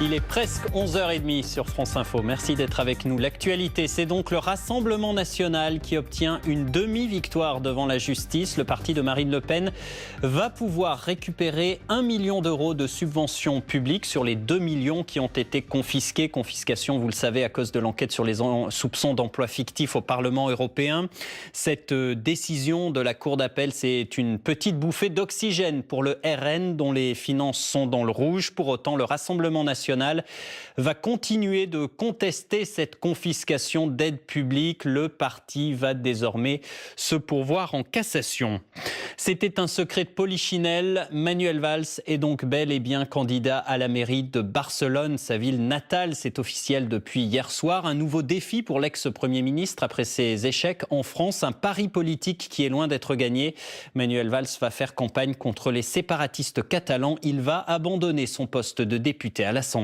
Il est presque 11h30 sur France Info. Merci d'être avec nous. L'actualité, c'est donc le Rassemblement national qui obtient une demi-victoire devant la justice. Le parti de Marine Le Pen va pouvoir récupérer 1 million d'euros de subventions publiques sur les 2 millions qui ont été confisqués. Confiscation, vous le savez, à cause de l'enquête sur les soupçons d'emploi fictif au Parlement européen. Cette décision de la Cour d'appel, c'est une petite bouffée d'oxygène pour le RN dont les finances sont dans le rouge. Pour autant, le Rassemblement national va continuer de contester cette confiscation d'aides publiques. Le parti va désormais se pourvoir en cassation. C'était un secret de polichinelle. Manuel Valls est donc bel et bien candidat à la mairie de Barcelone, sa ville natale. C'est officiel depuis hier soir. Un nouveau défi pour l'ex-premier ministre après ses échecs en France. Un pari politique qui est loin d'être gagné. Manuel Valls va faire campagne contre les séparatistes catalans. Il va abandonner son poste de député à l'Assemblée.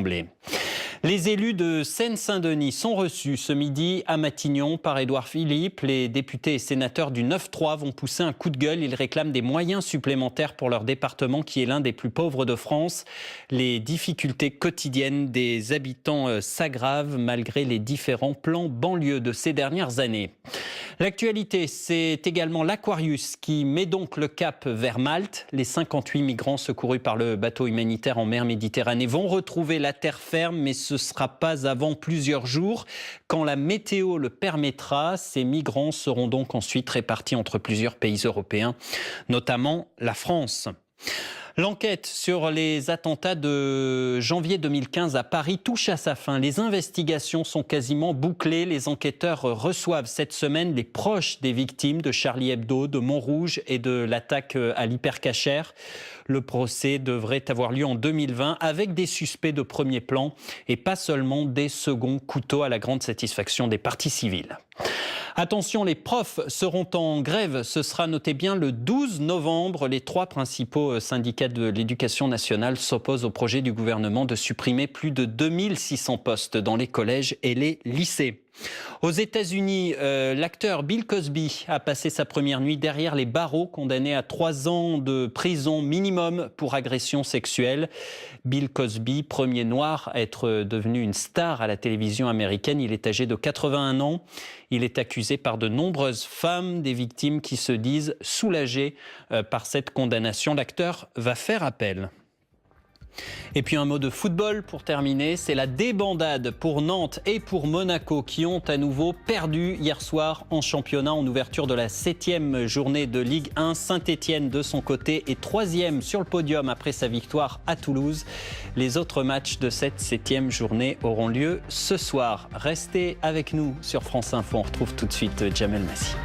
Les élus de Seine-Saint-Denis sont reçus ce midi à Matignon par Édouard Philippe. Les députés et sénateurs du 9-3 vont pousser un coup de gueule. Ils réclament des moyens supplémentaires pour leur département qui est l'un des plus pauvres de France. Les difficultés quotidiennes des habitants s'aggravent malgré les différents plans banlieue de ces dernières années. L'actualité, c'est également l'Aquarius qui met donc le cap vers Malte. Les 58 migrants secourus par le bateau humanitaire en mer Méditerranée vont retrouver la terre ferme, mais ce ne sera pas avant plusieurs jours. Quand la météo le permettra, ces migrants seront donc ensuite répartis entre plusieurs pays européens, notamment la France. L'enquête sur les attentats de janvier 2015 à Paris touche à sa fin. Les investigations sont quasiment bouclées. Les enquêteurs reçoivent cette semaine les proches des victimes de Charlie Hebdo, de Montrouge et de l'attaque à l'Hypercacher. Le procès devrait avoir lieu en 2020 avec des suspects de premier plan et pas seulement des seconds couteaux à la grande satisfaction des parties civiles. Attention, les profs seront en grève. Ce sera, notez bien, le 12 novembre. Les 3 principaux syndicats de l'éducation nationale s'opposent au projet du gouvernement de supprimer plus de 2600 postes dans les collèges et les lycées. Aux États-Unis, l'acteur Bill Cosby a passé sa première nuit derrière les barreaux, condamné à 3 ans de prison minimum pour agression sexuelle. Bill Cosby, premier noir à être devenu une star à la télévision américaine, il est âgé de 81 ans. Il est accusé par de nombreuses femmes, des victimes qui se disent soulagées par cette condamnation. L'acteur va faire appel. Et puis un mot de football pour terminer, c'est la débandade pour Nantes et pour Monaco qui ont à nouveau perdu hier soir en championnat en ouverture de la 7e journée de Ligue 1. Saint-Etienne de son côté est 3e sur le podium après sa victoire à Toulouse. Les autres matchs de cette 7e journée auront lieu ce soir. Restez avec nous sur France Info, on retrouve tout de suite Jamel Massi.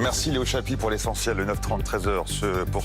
Merci Léo Chapi pour l'essentiel, le 9h30, 13h se poursuit.